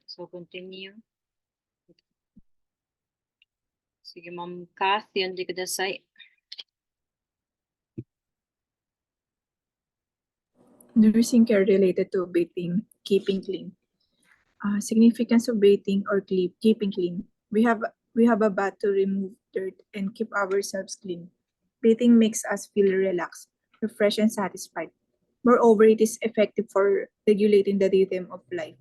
So continue. Sige, Ma'am Kath, yandi kudasai. Nursing care related to bathing, keeping clean. Significance of bathing or keeping clean. We have a bath to remove dirt and keep ourselves clean. Bathing makes us feel relaxed, refreshed, and satisfied. Moreover, it is effective for regulating the rhythm of life.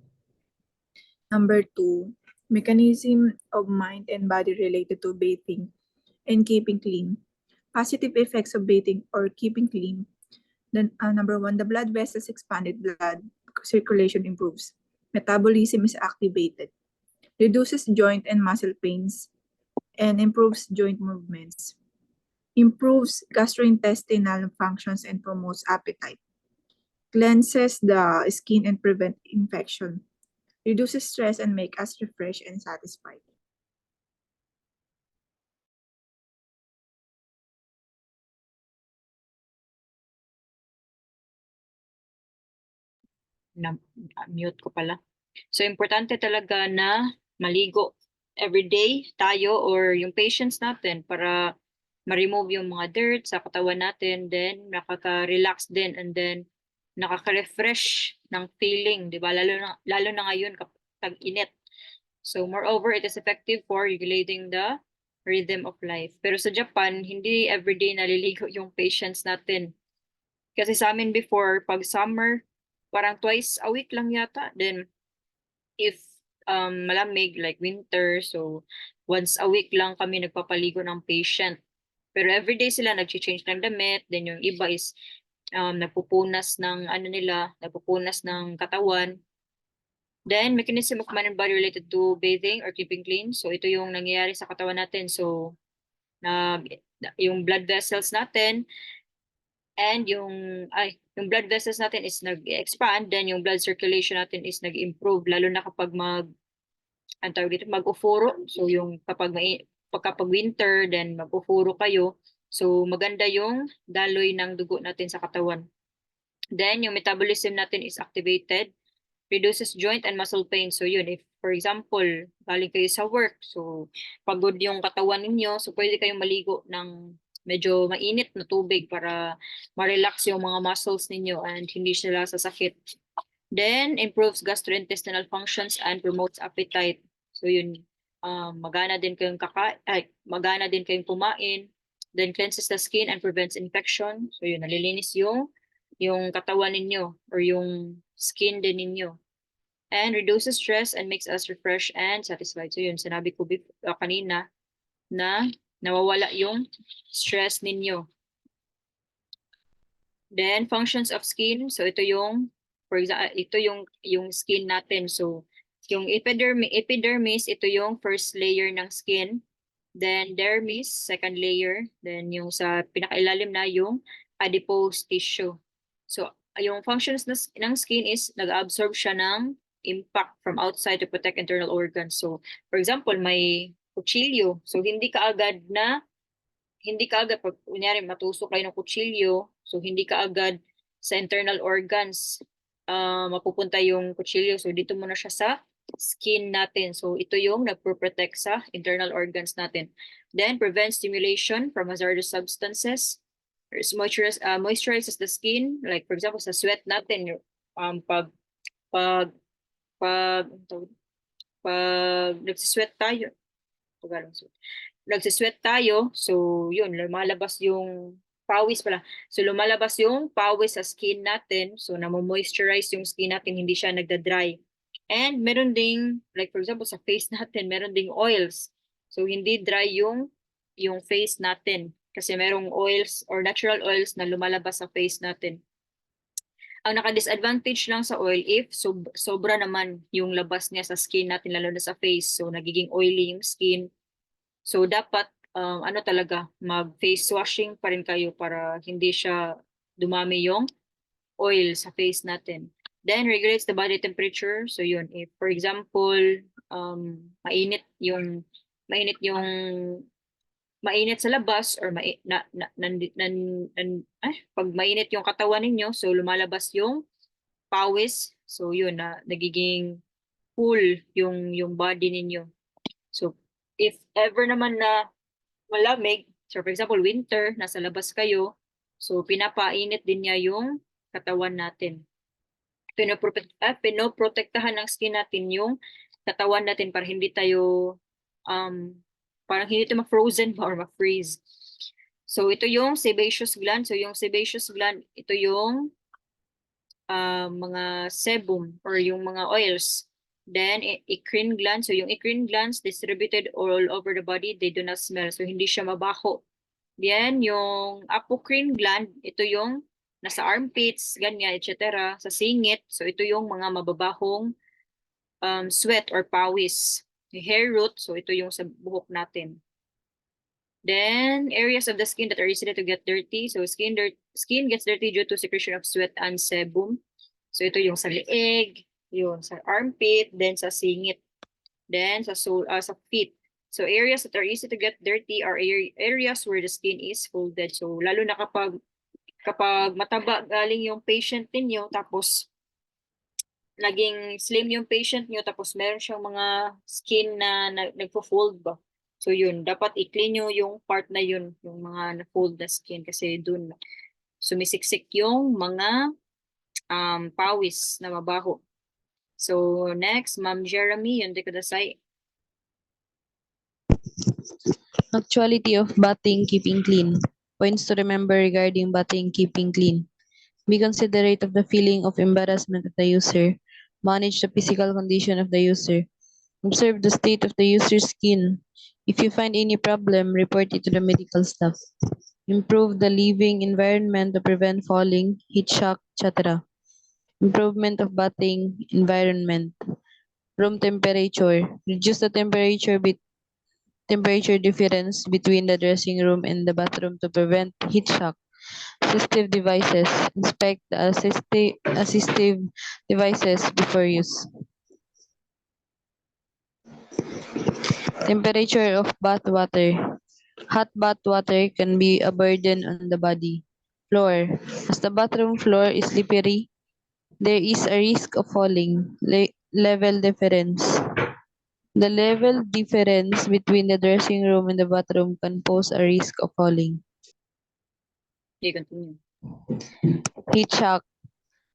Number 2, mechanism of mind and body related to bathing and keeping clean. Positive effects of bathing or keeping clean. Then, number 1, the blood vessels expanded, blood circulation improves. Metabolism is activated. Reduces joint and muscle pains and improves joint movements. Improves gastrointestinal functions and promotes appetite. Cleanses the skin and prevent infection. Reduces stress and make us refreshed and satisfied. Mute ko pala. So, importante talaga na maligo everyday tayo or yung patients natin para ma-remove yung mga dirt sa katawan natin, then nakaka-relax din, and then nakaka-refresh ng feeling, di ba? Lalo na ngayon kapag init. So, moreover, it is effective for regulating the rhythm of life. Pero sa Japan, hindi everyday naliligo yung patients natin. Kasi sa amin before, pag summer, parang twice a week lang yata. Then, if malamig, like winter, so once a week lang kami nagpapaligo ng patient. Pero everyday sila nag-change ng damit. Then yung iba is nagpupunas ng nagpupunas ng katawan. Then, mechanism of mind and body related to bathing or keeping clean. So, ito yung nangyayari sa katawan natin. So, yung blood vessels natin and yung blood vessels natin is nag-expand, then yung blood circulation natin is nag-improve, lalo na kapag mag-ufuro. So, yung kapag winter, then mag-ufuro kayo. So, maganda yung daloy ng dugo natin sa katawan. Then, yung metabolism natin is activated, reduces joint and muscle pain. So yun, if for example, galing kayo sa work, so pagod yung katawan ninyo, so pwede kayong maligo ng medyo mainit na tubig para ma-relax yung mga muscles ninyo and hindi sila sasakit. Then, improves gastrointestinal functions and promotes appetite. So yun, magana din kayong kumain. Then, cleanses the skin and prevents infection. So yun, nalilinis yung katawan ninyo or yung skin din ninyo. And reduces stress and makes us refreshed and satisfied. So yun, sinabi ko kanina na nawawala yung stress ninyo. Then functions of skin. So ito yung, for example, ito yung skin natin. So yung epidermis, ito yung first layer ng skin. Then dermis, second layer. Then yung sa pinakailalim na yung adipose tissue. So yung functions ng skin is nag-absorb siya ng impact from outside to protect internal organs. So for example, may kutsilyo. So hindi ka agad pag kunyari matusok kayo ng kutsilyo, so hindi ka agad sa internal organs mapupunta yung kutsilyo. So dito muna siya sa skin natin. So ito yung nagpo-protect sa internal organs natin. Then prevents stimulation from hazardous substances. Moisturizes the skin. Like for example, sa sweat natin, pag pag pag pag nagsisweat tayo, nagsisweat tayo, so yun, lumalabas yung pawis pala. So lumalabas yung pawis sa skin natin, so namo-moisturize yung skin natin, hindi siya nagda-dry. And meron ding, like for example, sa face natin, meron ding oils. So hindi dry yung face natin kasi merong oils or natural oils na lumalabas sa face natin. Ang naka-disadvantage lang sa oil if sobra naman yung labas niya sa skin natin, lalo na sa face. So nagiging oily yung skin. So dapat talaga mag-face washing pa rin kayo para hindi siya dumami yung oil sa face natin. Then regulates the body temperature. So yun, if for example, mainit yung mainit sa labas or pag mainit yung katawan ninyo, so lumalabas yung pawis. So yun na nagiging cool yung body ninyo. So, if ever naman na malamig, so for example, winter, nasa labas kayo, so pinapainit din niya yung katawan natin. Pinoprotektahan ng skin natin yung katawan natin para hindi tayo, parang hindi tayo ma-frozen ba or ma-freeze. So, ito yung sebaceous gland. So, yung sebaceous gland, ito yung mga sebum or yung mga oils. Then, eccrine gland. So, yung eccrine glands distributed all over the body. They do not smell. So, hindi siya mabaho. Then, yung apocrine gland, ito yung nasa armpits, ganyan, etc. Sa singit. So, ito yung mga mababahong sweat or pawis. Yung hair root, so ito yung sa buhok natin. Then, areas of the skin that are easy to get dirty. So, skin gets dirty due to secretion of sweat and sebum. So, ito yung sa leeg, yung sa armpit, then sa singit, then sa feet. So, areas that are easy to get dirty are areas where the skin is folded. So, lalo na kapag mataba galing yung patient ninyo, tapos naging slim yung patient nyo, tapos meron siyang mga skin na nagpo-fold ba. So yun, dapat i-clean nyo yung part na yun, yung mga na-fold na skin kasi dun sumisiksik yung mga pawis na mabaho. So next, Ma'am Jeremy, yun di kudasay. Actuality of bathing, keeping clean. Points to remember regarding bathing, keeping clean. Be considerate of the feeling of embarrassment of the user. Manage the physical condition of the user. Observe the state of the user's skin. If you find any problem, report it to the medical staff. Improve the living environment to prevent falling, heat shock, etc. Improvement of bathing environment. Room temperature. Reduce the temperature difference between the dressing room and the bathroom to prevent heat shock. Assistive devices. Inspect the assistive devices before use. Temperature of bath water. Hot bath water can be a burden on the body. Floor. As the bathroom floor is slippery, there is a risk of falling. Level difference. The level difference between the dressing room and the bathroom can pose a risk of falling. Okay, continue. Heat shock.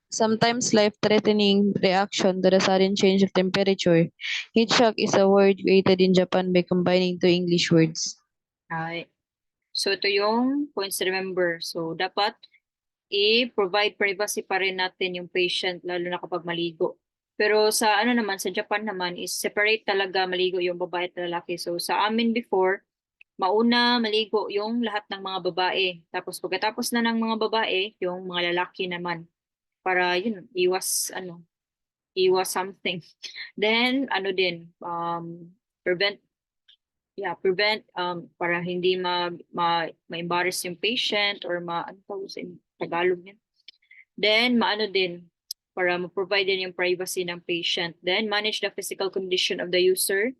Sometimes life-threatening reaction to the sudden change of temperature. Heat shock is a word created in Japan by combining two English words. Ay. So ito yung points to remember. So dapat i-provide privacy pa rin natin yung patient lalo na kapag maligo. Pero sa ano naman sa Japan naman is separate talaga maligo yung babae at lalaki. So sa amin before, mauna maligo yung lahat ng mga babae. Tapos pagkatapos na ng mga babae, yung mga lalaki naman para yun iwas something. Then ano din prevent para hindi ma-embarrass yung patient or ano tawag sa Tagalog yan. Then maano din para ma-provide din yung privacy ng patient. Then manage the physical condition of the user.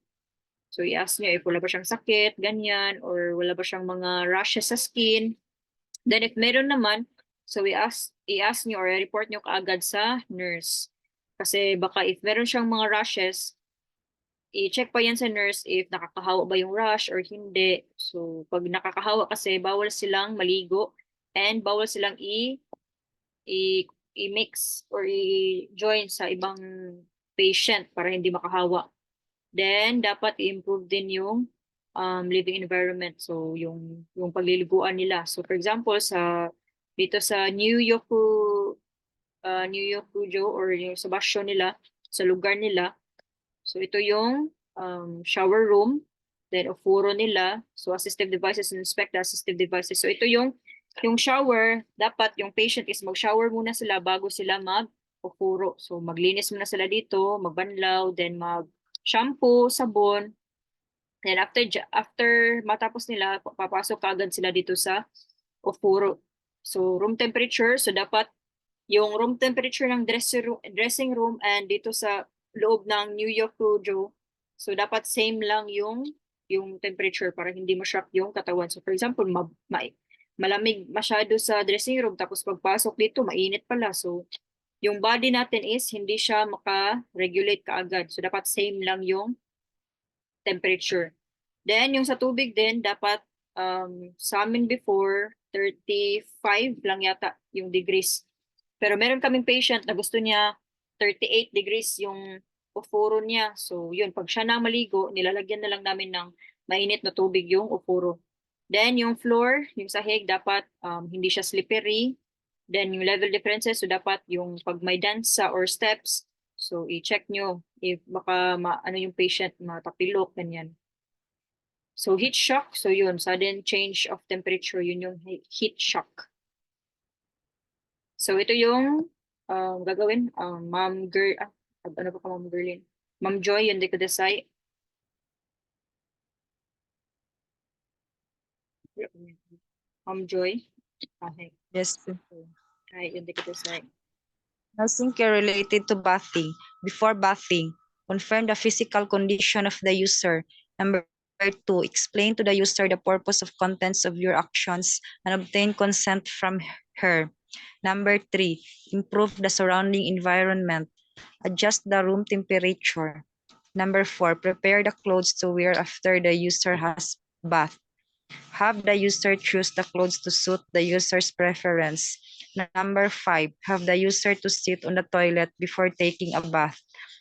So i-ask nyo if wala ba siyang sakit, ganyan, or wala ba siyang mga rashes sa skin. Then if meron naman, so i-ask nyo or report nyo kaagad sa nurse. Kasi baka if meron siyang mga rashes, i-check pa yan sa nurse if nakakahawa ba yung rash or hindi. So, pag nakakahawa kasi, bawal silang maligo and bawal silang i-mix or i-join sa ibang patient para hindi makahawa. Then, dapat i-improve din yung living environment. So, yung pagliliguan nila. So, for example, dito sa New Yokujo or yung sa basyo nila, sa lugar nila, so ito yung shower room, then ofuro nila. So assistive devices, inspect the assistive devices. So ito yung shower, dapat yung patient is mag-shower muna sila bago sila mag-ofuro. So maglinis muna sila dito, magbanlaw, then mag-shampoo, sabon. Then after matapos nila, papasok agad sila dito sa ofuro. So room temperature, so dapat yung room temperature ng dressing room and dito sa loob ng New York Kujo, so dapat same lang yung temperature para hindi ma-shock yung katawan. So for example, malamig masyado sa dressing room tapos pagpasok dito mainit pala. So yung body natin is hindi siya maka-regulate kaagad. So dapat same lang yung temperature. Then yung sa tubig din, dapat sa amin before 35 lang yata yung degrees. Pero meron kaming patient na gusto niya 38 degrees yung ufuro niya. So yun, pag siya na maligo, nilalagyan na lang namin ng mainit na tubig yung ufuro. Then yung floor, yung sahig, dapat hindi siya slippery. Then yung level differences, so dapat yung pag may dansa or steps, so i-check nyo if baka ano yung patient matapilok, ganyan. So heat shock, so yun, sudden change of temperature, yun yung heat shock. So ito yung gagawin, Ma'am Girl, ano pa ka Ma'am Girlin? Ma'am Joy, yun di ko desay. Ma'am Joy. Okay. Yes. Ay, yun di ko desay. Nursing care related to bathing. Before bathing, confirm the physical condition of the user. Number 2, explain to the user the purpose of contents of your actions and obtain consent from her. Number 3, improve the surrounding environment. Adjust the room temperature. Number 4, prepare the clothes to wear after the user has bathed. Have the user choose the clothes to suit the user's preference. Number 5, have the user to sit on the toilet before taking a bath.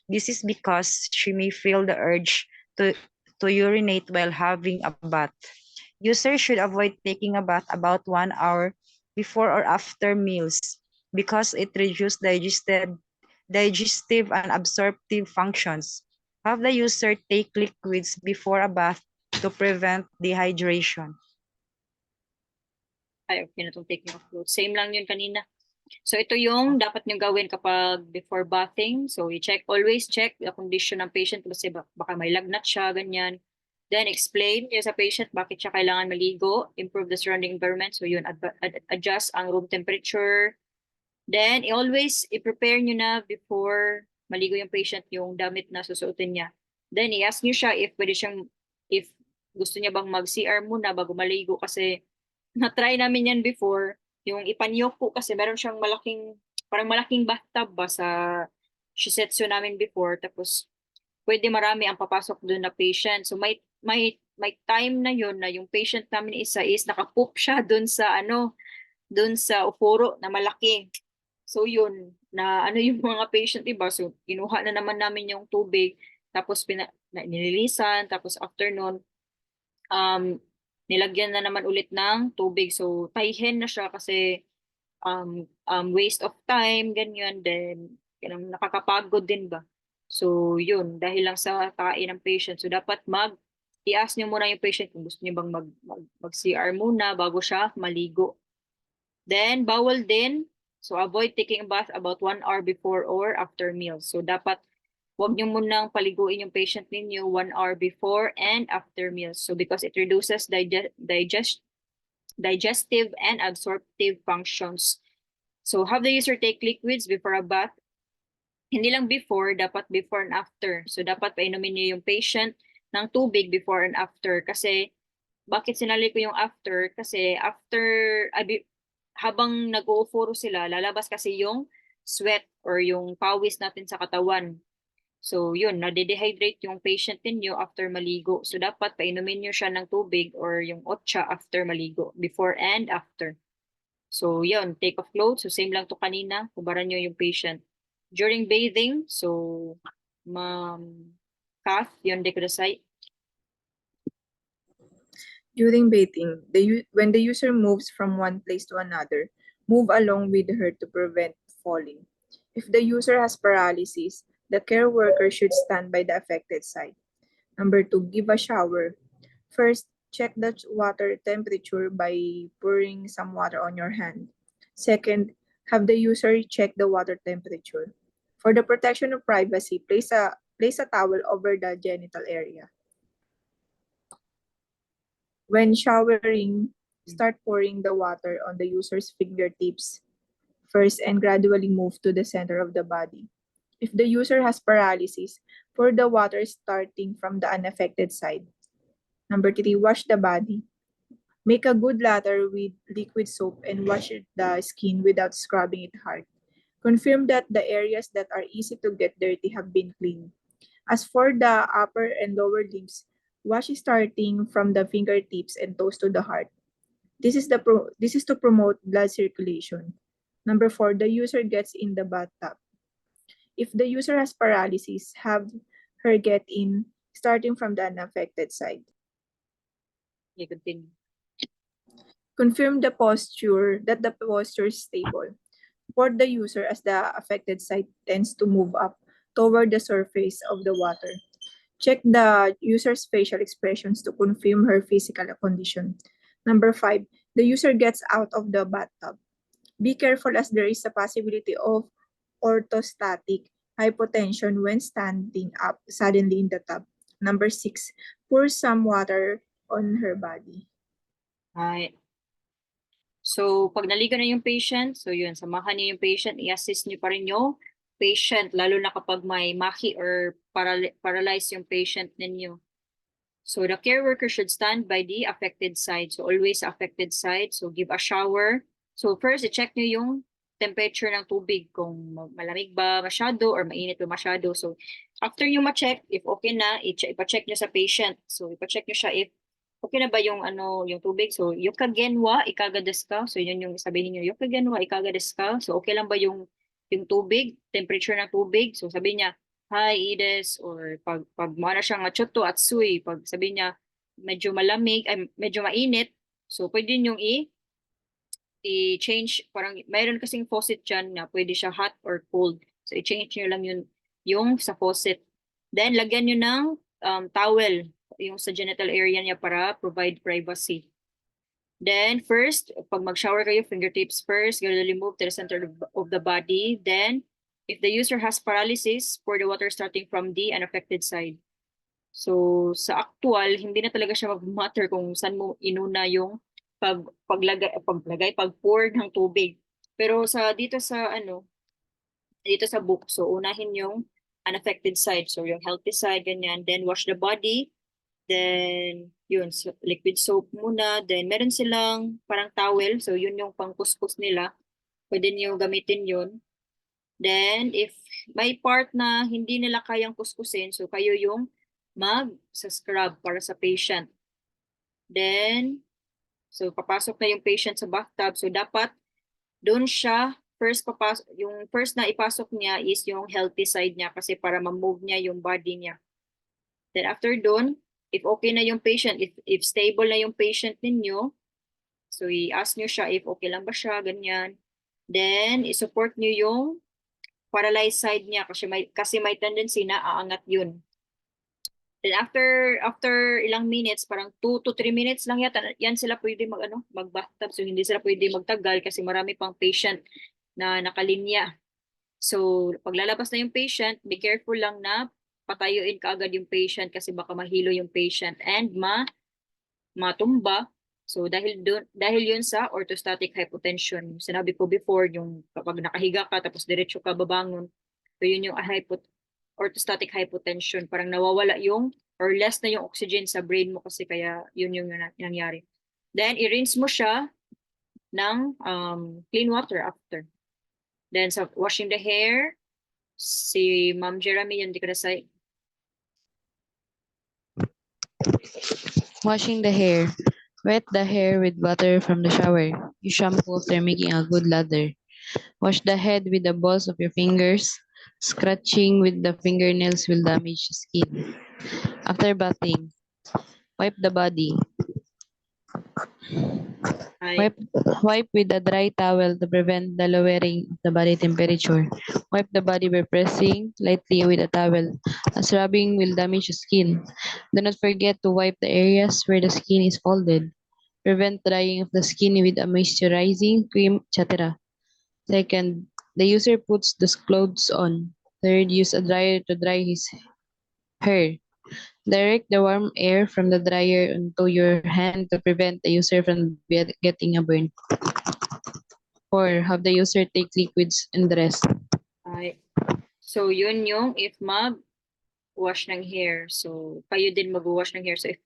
This is because she may feel the urge to urinate while having a bath. Users should avoid taking a bath about 1 hour before or after meals because it reduces digestive and absorptive functions. Have the user take liquids before a bath to prevent dehydration. Ay, okay na itong taking of clothes. Same lang yun kanina. So ito yung dapat nyo gawin kapag before bathing. So always check the condition ng patient kasi baka may lagnat siya, ganyan. Then explain nyo sa patient bakit siya kailangan maligo, improve the surrounding environment. So yun, adjust ang room temperature. Then always i-prepare nyo na before maligo yung patient yung damit na susuotin niya. Then i-ask nyo siya if if gusto niya bang mag-CR muna bago maligo kasi na-try namin yan before, yung ipanyoko kasi meron siyang parang malaking bathtub ba sa shisetsu namin before, tapos pwede marami ang papasok doon na patient. So may time na yun na yung patient namin isa is nakapoop siya doon sa ufuro na malaki. So yun, na ano yung mga patient, iba, so kinuha na naman namin yung tubig, tapos nililisan, tapos after nun, nilagyan na naman ulit ng tubig. So, tayhen na siya kasi waste of time, ganyan. Then, nakakapagod din ba? So, yun, dahil lang sa kain ng patient. So, dapat i-ask nyo muna yung patient kung gusto niyo bang mag-CR muna bago siya maligo. Then, bawal din. So, avoid taking a bath about 1 hour before or after meals. So, dapat huwag niyo munang paliguin yung patient ninyo 1 hour before and after meals. So because it reduces digestive and absorptive functions. So have the user take liquids before a bath. Hindi lang before, dapat before and after. So dapat painumin niyo yung patient ng tubig before and after. Kasi bakit sinali ko yung after? Kasi habang nag-uufuro sila, lalabas kasi yung sweat or yung pawis natin sa katawan. So yun, nade-dehydrate yung patient ninyo after maligo. So dapat painumin nyo siya ng tubig or yung otsa after maligo, before and after. So yun, take off clothes. So same lang to kanina, kubaran nyo yung patient. During bathing, so Ma'am Kath, yun di ko desay. During bathing, when the user moves from one place to another, move along with her to prevent falling. If the user has paralysis, the care worker should stand by the affected side. Number 2, give a shower. First, check the water temperature by pouring some water on your hand. Second, have the user check the water temperature. For the protection of privacy, place a towel over the genital area. When showering, start pouring the water on the user's fingertips first and gradually move to the center of the body. If the user has paralysis, pour the water starting from the unaffected side. Number 3, wash the body. Make a good lather with liquid soap and wash the skin without scrubbing it hard. Confirm that the areas that are easy to get dirty have been cleaned. As for the upper and lower limbs, wash starting from the fingertips and toes to the heart. This is to promote blood circulation. Number 4, the user gets in the bathtub. If the user has paralysis, have her get in starting from the unaffected side. Okay, continue. Confirm the posture is stable. Support the user as the affected side tends to move up toward the surface of the water. Check the user's facial expressions to confirm her physical condition. Number 5, the user gets out of the bathtub. Be careful as there is a possibility of orthostatic hypotension when standing up suddenly in the tub. Number 6, pour some water on her body. Right. So, pag naligo na yung patient, so yun, samahan niyo yung patient, i-assist niyo pa rin yung patient, lalo na kapag may mahi or paralyzed yung patient ninyo. So, the care worker should stand by the affected side. So, always affected side. So, give a shower. So, first, i-check niyo yung temperature ng tubig, kung malamig ba masyado or mainit ba masyado. So, after yung ma-check, if okay na, ipa-check niyo sa patient. So, ipa-check niyo siya if okay na ba yung yung tubig. So, yokagenwa ikaga desu ka? So, yun yung sabihin niyo, yokagenwa ikaga desu ka? So, okay lang ba yung tubig, temperature ng tubig? So, sabi niya, hi, Ides, or pag mara siya nga choto at sui, pag sabi niya, medyo malamig, ay medyo mainit, so pwede yung i-change, parang mayroon kasing faucet dyan na pwede siya hot or cold. So, i-change nyo lang yung sa faucet. Then, lagyan nyo ng towel, yung sa genital area niya para provide privacy. Then, first, pag mag-shower kayo, fingertips first, gradually move to the center of the body. Then, if the user has paralysis, pour the water starting from the unaffected side. So, sa actual, hindi na talaga siya mag-matter kung saan mo inuna yung pag-pour ng tubig. Pero dito sa book, so unahin yung unaffected side. So, yung healthy side, ganyan. Then, wash the body. Then, yun, so liquid soap muna. Then, meron silang parang towel. So, yun yung pangkuskus nila. Pwede niyo gamitin yun. Then, if may part na hindi nila kayang kuskusin, so kayo yung mag-scrub para sa patient. Then, so papasok na yung patient sa bathtub. So, dapat doon siya, yung first na ipasok niya is yung healthy side niya kasi para ma-move niya yung body niya. Then, after doon, if okay na yung patient, if stable na yung patient ninyo, so i-ask nyo siya if okay lang ba siya, ganyan. Then, i-support nyo yung paralyzed side niya kasi may tendency na aangat yun. Then after ilang minutes, parang 2 to 3 minutes lang yata, yan sila pwede mag-bathtub. So hindi sila pwede magtagal kasi marami pang patient na nakalinya. So paglalabas na yung patient, be careful lang na patayuin kaagad yung patient kasi baka mahilo yung patient and matumba. So dahil yun sa orthostatic hypotension. Sinabi ko before, yung kapag nakahiga ka tapos diretso ka babangon, so yun yung orthostatic hypotension, parang nawawala yung or less na yung oxygen sa brain mo kasi kaya yun yung nangyari. Then i-rinse mo siya ng clean water after. Then sa washing the hair, si Ma'am Jeremy yun di ka say. Washing the hair. Wet the hair with water from the shower. Use shampoo after making a good lather. Wash the head with the balls of your fingers. Scratching with the fingernails will damage the skin. After bathing, wipe the body. Wipe with a dry towel to prevent the lowering of the body temperature. Wipe the body by pressing lightly with a towel, as rubbing will damage the skin. Do not forget to wipe the areas where the skin is folded. Prevent drying of the skin with a moisturizing cream, etc. Second, the user puts the clothes on. Third, use a dryer to dry his hair. Direct the warm air from the dryer onto your hand to prevent the user from getting a burn. 4. Have the user take liquids and rest. So, yun yung if mag-wash ng hair. So, kayo din mag-wash ng hair. So, if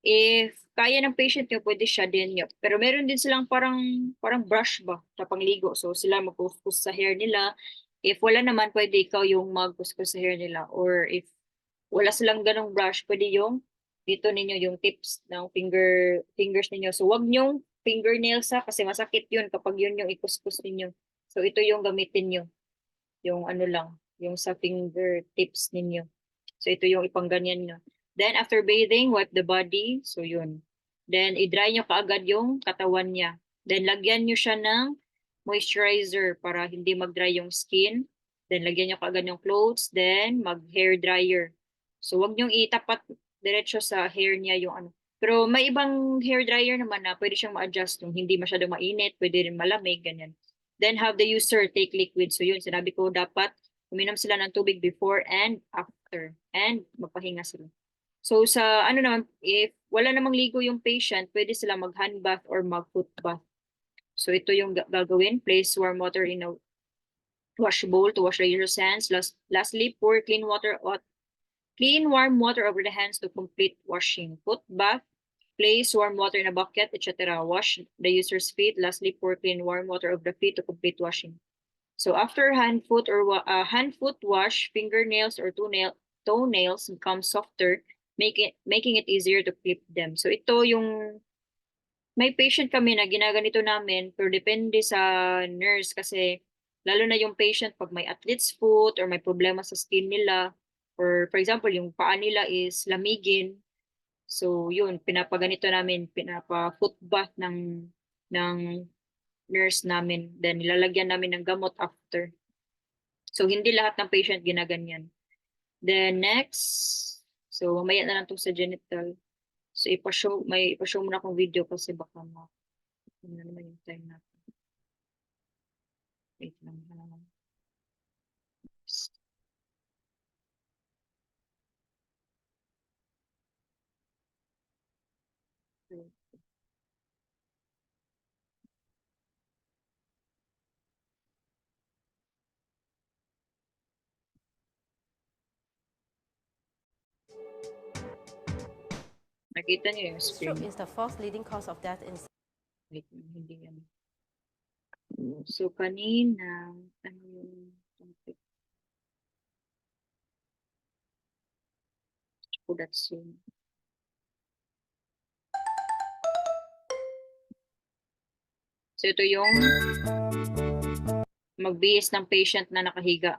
If kaya ng patient nyo, pwede siya din nyo. Pero meron din silang parang brush ba sa pangligo. So sila mag-focus sa hair nila. If wala naman, pwede ikaw yung mag-focus sa hair nila. Or if wala silang ganong brush, pwede yung dito ninyo yung tips ng fingers ninyo. So wag nyong fingernails kasi masakit yun kapag yun yung ikuskus ninyo. So ito yung gamitin nyo. Yung ano lang, yung sa fingertips ninyo. So ito yung ipangganyan nyo. Then after bathing, wipe the body. So yun. Then i-dry nyo kaagad yung katawan niya. Then lagyan nyo siya ng moisturizer para hindi mag-dry yung skin. Then lagyan nyo kaagad yung clothes. Then mag-hair dryer. So wag nyo itapat diretso sa hair niya yung ano. Pero may ibang hair dryer naman na pwede siyang ma-adjust yung hindi masyado mainit, pwede rin malamig, ganyan. Then have the user take liquid. So yun, sinabi ko dapat uminom sila ng tubig before and after. And magpahinga sila. So sa ano naman, if wala namang ligo yung patient, pwede sila mag-hand bath or mag-foot bath. So ito yung gagawin. Place warm water in a wash bowl to wash the user's hands. Lastly, pour clean warm water over the hands to complete washing. Foot bath. Place warm water in a bucket, etc. Wash the user's feet. Lastly, pour clean warm water over the feet to complete washing. So after hand foot wash, fingernails or toenails become softer, making it easier to clip them. So ito yung may patient kami na ginaganito namin, pero depende sa nurse kasi lalo na yung patient pag may athlete's foot or may problema sa skin nila, or for example, yung paa nila is lamigin. So yun, pinapaganito namin, pinapa-foot bath ng nurse namin. Then nilalagyan namin ng gamot after. So hindi lahat ng patient ginaganyan. Then next, so mamaya na lang itong sa genital. So ipashow mo na akong video kasi baka ano naman yung time natin. Wait lang naman. Nakita niyo yung Stroke screen. is the fourth leading cause of death in Wait, hindi yan. So kanina, ano yung topic? Oh, that's soon. So ito yung magbihis ng patient na nakahiga.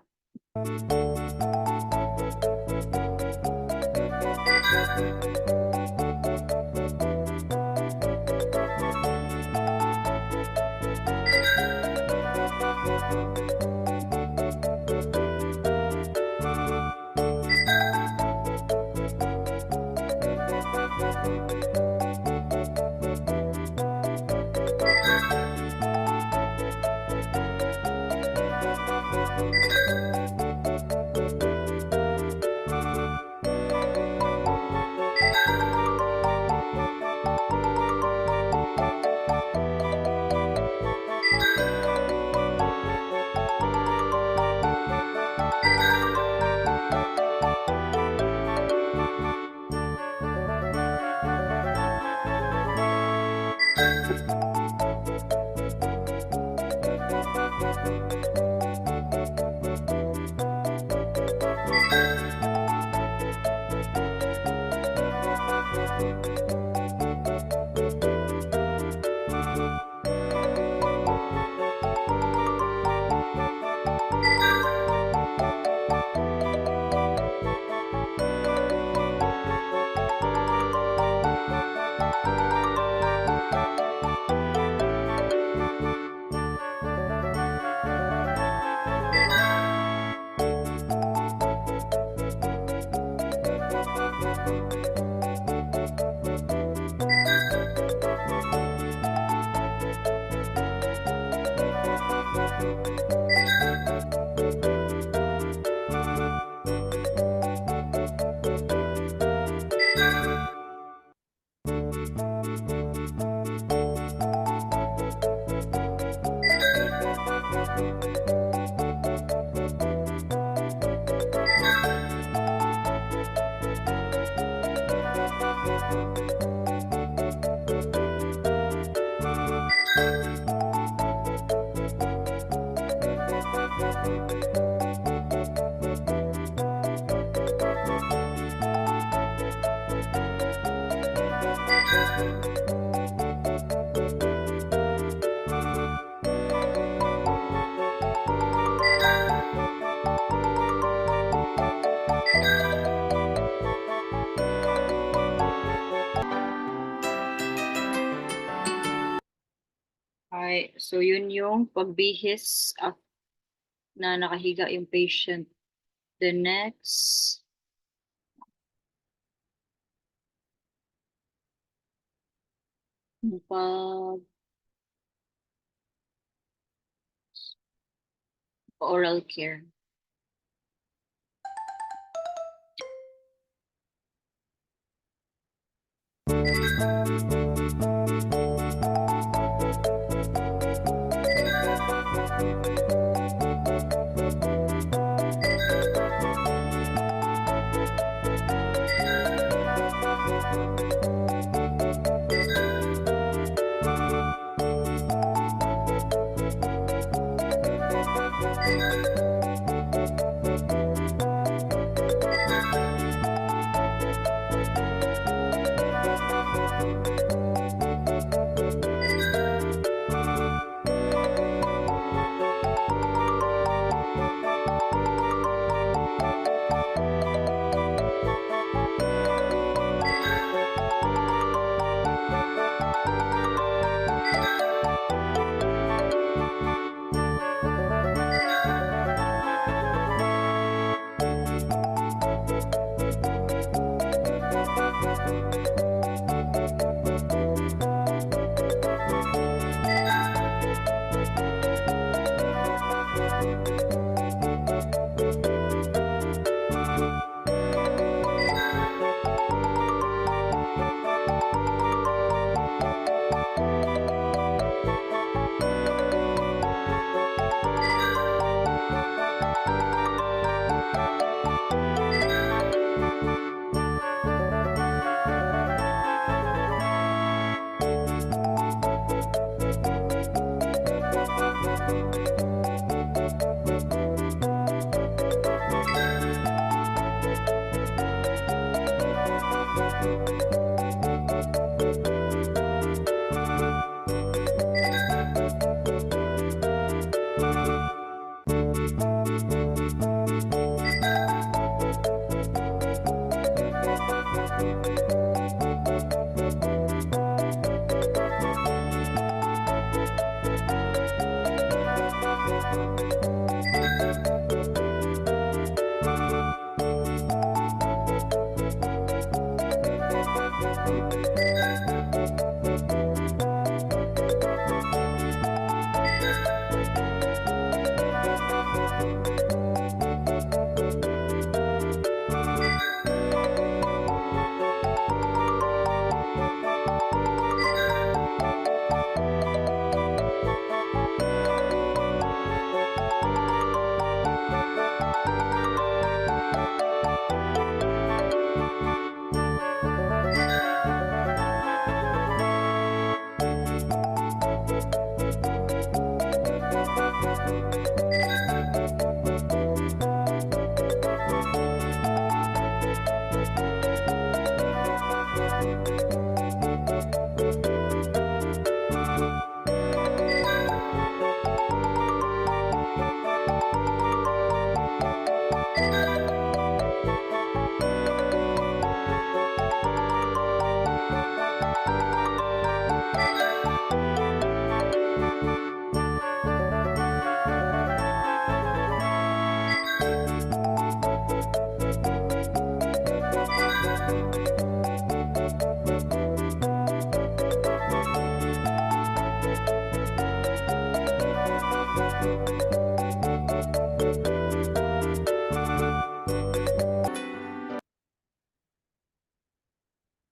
Okay, so yun yung pagbihis na nakahiga yung patient. The next, yung oral care.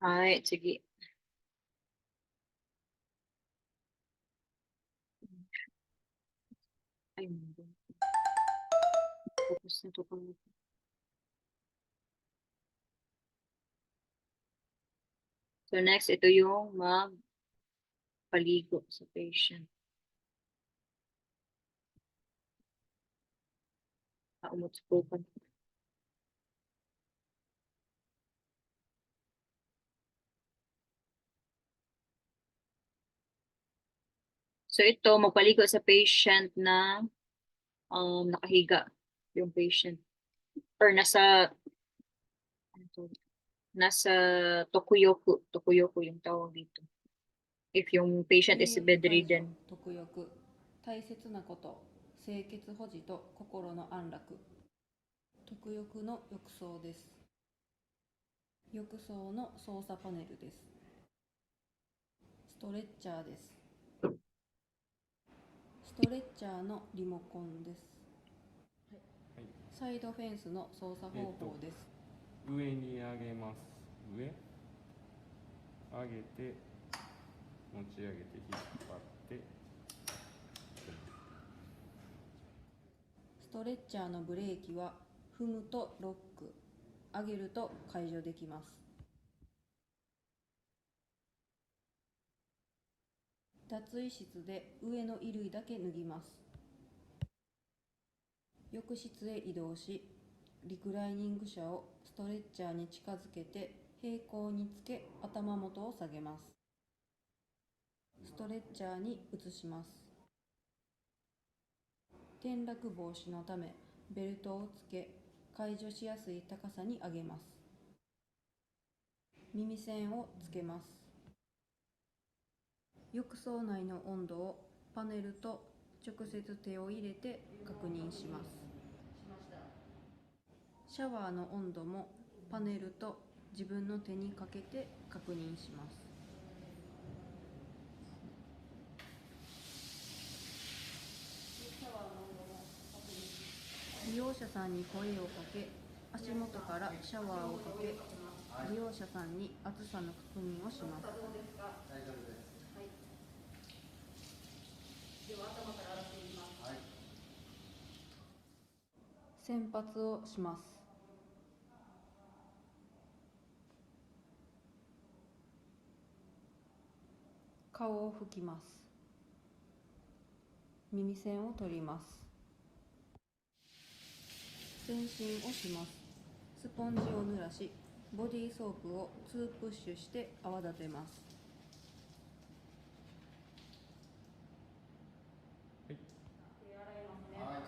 Ay, sige. Ay, hindi. Tapos na to pala. So next, ito yung magpaligo sa patient. Umutspukan. So ito, magpaligo sa patient na nakahiga yung patient. Or ano to? Nasa tokuyoku. Tokuyoku yung tawag dito. If yung patient is 入浴介助 bedridden. 特浴大切なこと清潔保持と心の安楽特浴の浴槽です浴槽の操作パネルですストレッチャーですストレッチャーのリモコンですサイドフェンスの操作方法です、上に上げます。上上げて持ち上げて引っ張ってストレッチャーのブレーキは踏むとロック上げると解除できます脱衣室で上の衣類だけ脱ぎます浴室へ移動しリクライニング車をストレッチャーに近づけて平行につけ頭元を下げますストレッチャーに移します転落防止のためベルトをつけ解除しやすい高さに上げます耳栓をつけます浴槽内の温度をパネルと直接手を入れて確認しますシャワーの温度もパネルと自分の手にかけて確認します利用者さんに声をかけ足元からシャワーをかけ利用者さんに暑さの確認をします洗髪をします顔を拭きます耳栓を取ります全身をしますスポンジを濡らしボディーソープを2プッシュして泡立てます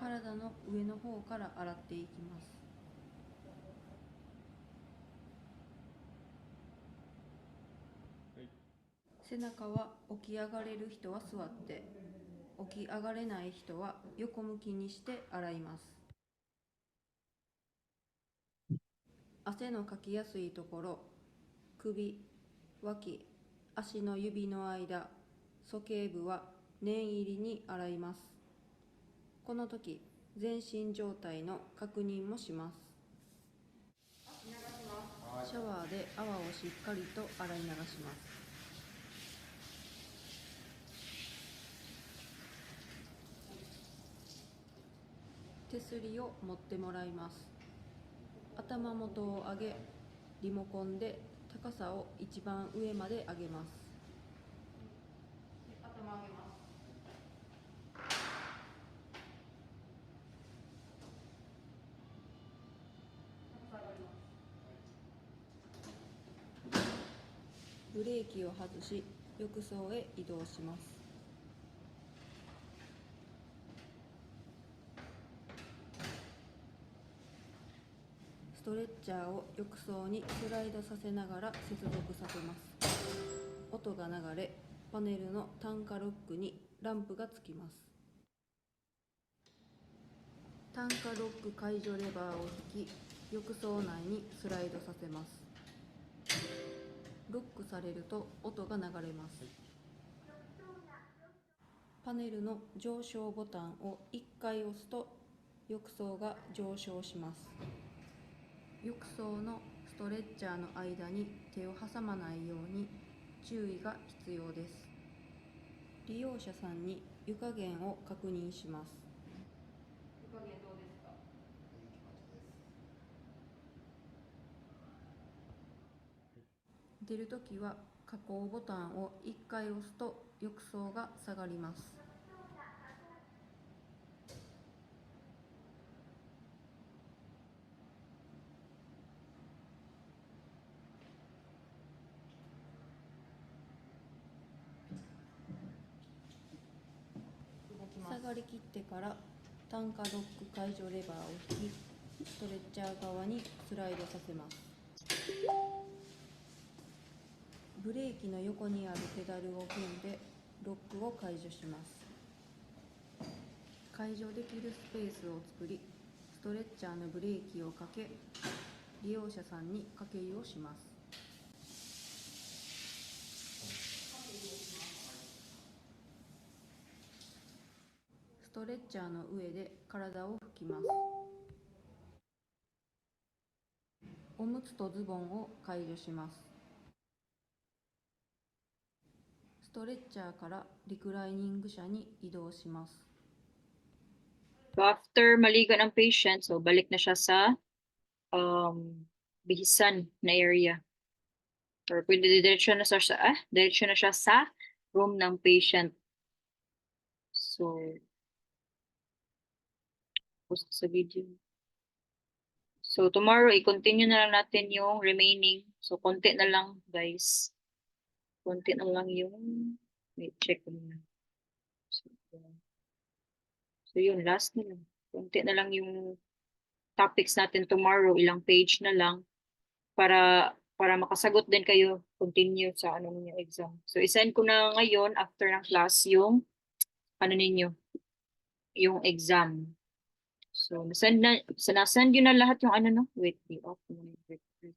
体の上の方から洗っていきます背中は起き上がれる人は座って起き上がれない人は横向きにして洗います汗のかきやすいところ首、脇、足の指の間、鼠径部は念入りに洗いますこの時全身状態の確認もしますシャワーで泡をしっかりと洗い流します手すりを持ってもらいます頭元を上げリモコンで高さを一番上まで上げます頭上げますブレーキを外し浴槽へ移動しますストレッチャーを浴槽にスライドさせながら接続させます音が流れパネルの単価ロックにランプがつきます単価ロック解除レバーを引き浴槽内にスライドさせますロックされると音が流れますパネルの上昇ボタンを1回押すと浴槽が上昇します浴槽のストレッチャーの間に手を挟まないように注意が必要です利用者さんに湯加減を確認します湯加減どうですか出るときは下降ボタンを1回押すと浴槽が下がります張り切ってから単価ロック解除レバーを引き、ストレッチャー側にスライドさせます。ブレーキの横にあるペダルを踏んでロックを解除します。解除できるスペースを作り、ストレッチャーのブレーキをかけ、利用者さんに掛け湯をします。ストレッチャーの上で体を拭きます。おむつとズボンを解除します。ストレッチャーからリクライニング車に移動します。So after maligo ng patient, so balik na siya sa bihisan na area. Or pwede diretso na siya sa room ng patient. So, post sa video. So tomorrow, i-continue na lang natin yung remaining. So konti na lang, guys. Konti na lang yung, wait, check ko muna. So yun, last na lang. Konti na lang yung topics natin tomorrow, ilang page na lang para makasagot din kayo, continue sa ano niyo exam. So isend ko na ngayon after ng class yung ano ninyo, yung exam. So nasend yun na lahat yung ano no. Wait, off muna yung